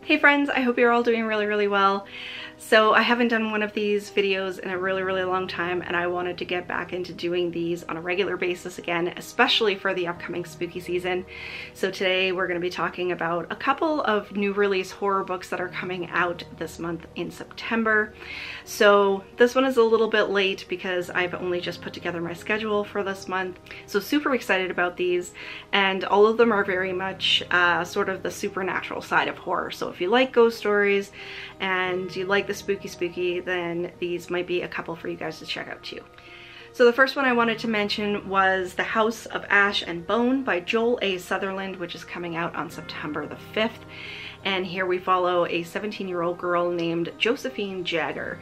Hey friends, I hope you're all doing really well. So I haven't done one of these videos in a really long time, and I wanted to get back into doing these on a regular basis again, especially for the upcoming spooky season. So today we're going to be talking about a couple of new release horror books that are coming out this month in September. So this one is a little bit late because I've only just put together my schedule for this month. So super excited about these, and all of them are very much sort of the supernatural side of horror. So if you like ghost stories and you like the spooky, then these might be a couple for you guys to check out too. So the first one I wanted to mention was The House of Ash and Bone by Joel A. Sutherland, which is coming out on September the 5th. And here we follow a 17-year-old girl named Josephine Jagger,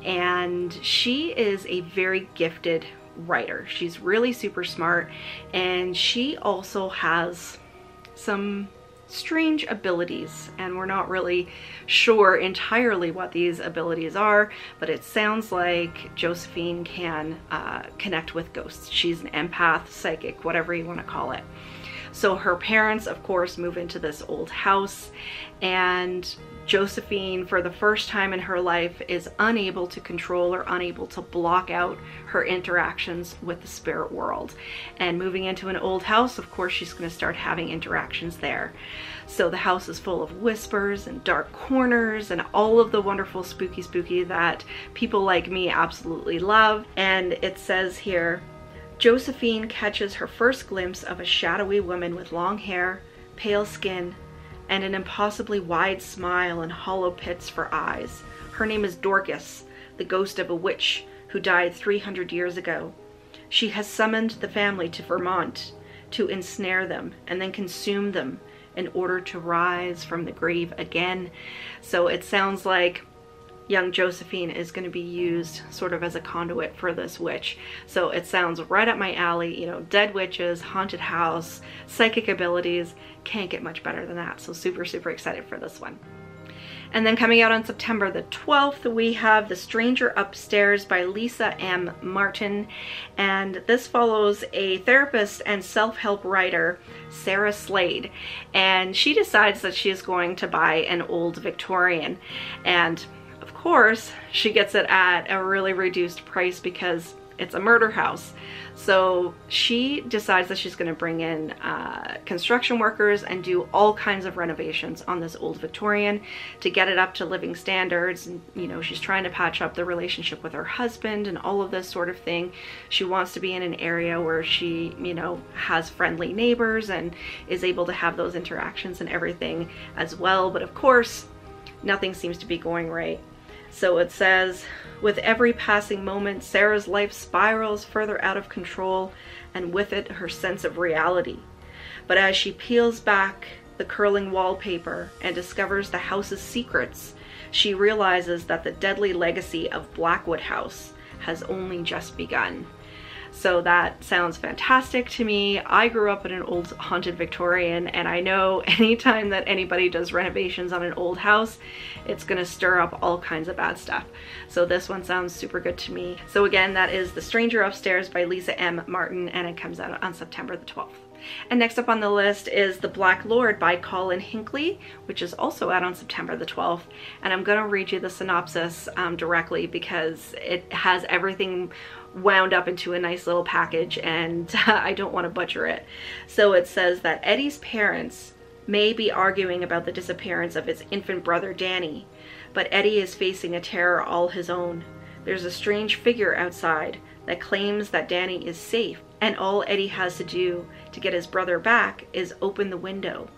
and she is a very gifted writer. She's really super smart, and she also has some strange abilities, and we're not really sure entirely what these abilities are, but it sounds like Josephine can connect with ghosts. She's an empath, psychic, whatever you want to call it. So her parents, of course, move into this old house, and Josephine, for the first time in her life, is unable to control or unable to block out her interactions with the spirit world. And moving into an old house, of course, she's going to start having interactions there. So the house is full of whispers and dark corners and all of the wonderful spooky that people like me absolutely love. And it says here, Josephine catches her first glimpse of a shadowy woman with long hair, pale skin, and an impossibly wide smile and hollow pits for eyes. Her name is Dorcas, the ghost of a witch who died 300 years ago. She has summoned the family to Vermont to ensnare them and then consume them in order to rise from the grave again. So it sounds like young Josephine is going to be used sort of as a conduit for this witch. So it sounds right up my alley, you know, dead witches, haunted house, psychic abilities. Can't get much better than that. So super excited for this one. And then coming out on September the 12th, we have The Stranger Upstairs by Lisa M. Martin. And this follows a therapist and self-help writer, Sarah Slade. And she decides that she is going to buy an old Victorian. And of course, she gets it at a really reduced price because it's a murder house. So she decides that she's going to bring in construction workers and do all kinds of renovations on this old Victorian to get it up to living standards. And, you know, she's trying to patch up the relationship with her husband and all of this sort of thing. She wants to be in an area where she, you know, has friendly neighbors and is able to have those interactions and everything as well. But of course, nothing seems to be going right. So it says, with every passing moment, Sarah's life spirals further out of control, and with it, her sense of reality. But as she peels back the curling wallpaper and discovers the house's secrets, she realizes that the deadly legacy of Blackwood House has only just begun. So that sounds fantastic to me. I grew up in an old haunted Victorian, and I know anytime that anybody does renovations on an old house, it's gonna stir up all kinds of bad stuff. So this one sounds super good to me. So again, that is The Stranger Upstairs by Lisa M. Martin, and it comes out on September the 12th. And next up on the list is The Black Lord by Colin Hinkley, which is also out on September the 12th. And I'm going to read you the synopsis directly because it has everything wound up into a nice little package, and I don't want to butcher it. So it says that Eddie's parents may be arguing about the disappearance of his infant brother Danny, but Eddie is facing a terror all his own. There's a strange figure outside that claims that Danny is safe, and all Eddie has to do to get his brother back is open the window.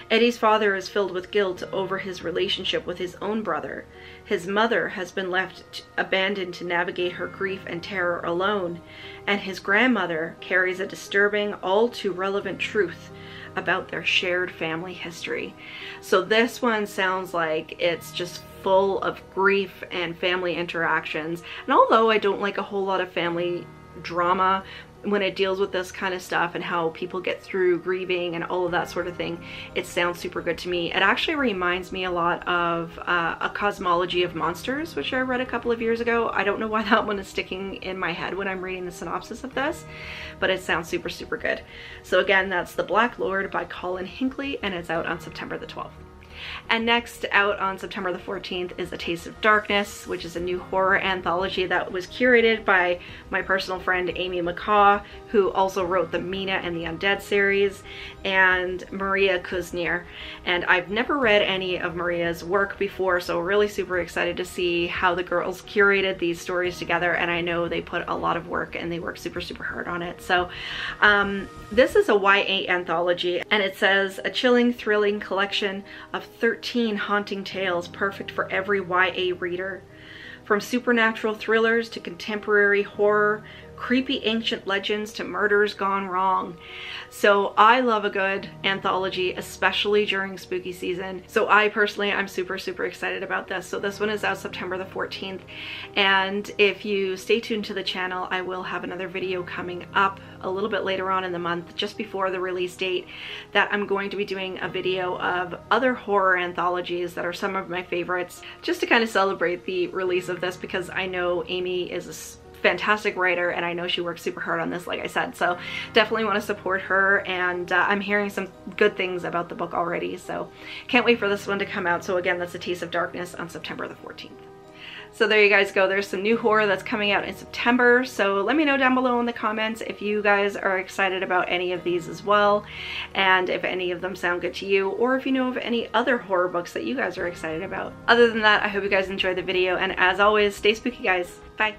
Eddie's father is filled with guilt over his relationship with his own brother. His mother has been left abandoned to navigate her grief and terror alone, and his grandmother carries a disturbing, all too relevant truth about their shared family history. So this one sounds like it's just full of grief and family interactions. And although I don't like a whole lot of family drama when it deals with this kind of stuff and how people get through grieving and all of that sort of thing, it sounds super good to me. It actually reminds me a lot of A Cosmology of Monsters, which I read a couple of years ago. I don't know why that one is sticking in my head when I'm reading the synopsis of this, but it sounds super good. So again, that's The Black Lord by Colin Hinkley, and it's out on September the 12th. And next out on September the 14th is A Taste of Darkness, which is a new horror anthology that was curated by my personal friend Amy McCaw, who also wrote the Mina and the Undead series, and Maria Kuzniar. And I've never read any of Maria's work before, so really super excited to see how the girls curated these stories together, and I know they put a lot of work and they work super hard on it. So this is a YA anthology, and it says a chilling, thrilling collection of 13 haunting tales perfect for every YA reader. From supernatural thrillers to contemporary horror, creepy ancient legends to murders gone wrong. So I love a good anthology, especially during spooky season. So I personally, I'm super excited about this. So this one is out September the 14th. And if you stay tuned to the channel, I will have another video coming up a little bit later on in the month, just before the release date, that I'm going to be doing a video of other horror anthologies that are some of my favorites, just to kind of celebrate the release of this, because I know Amy is a fantastic writer and I know she works super hard on this, like I said, so definitely want to support her. And I'm hearing some good things about the book already, so can't wait for this one to come out. So again, that's A Taste of Darkness on September the 14th. So there you guys go. There's some new horror that's coming out in September. So let me know down below in the comments if you guys are excited about any of these as well, and if any of them sound good to you, or if you know of any other horror books that you guys are excited about. Other than that, I hope you guys enjoyed the video, and as always, stay spooky, guys. Bye.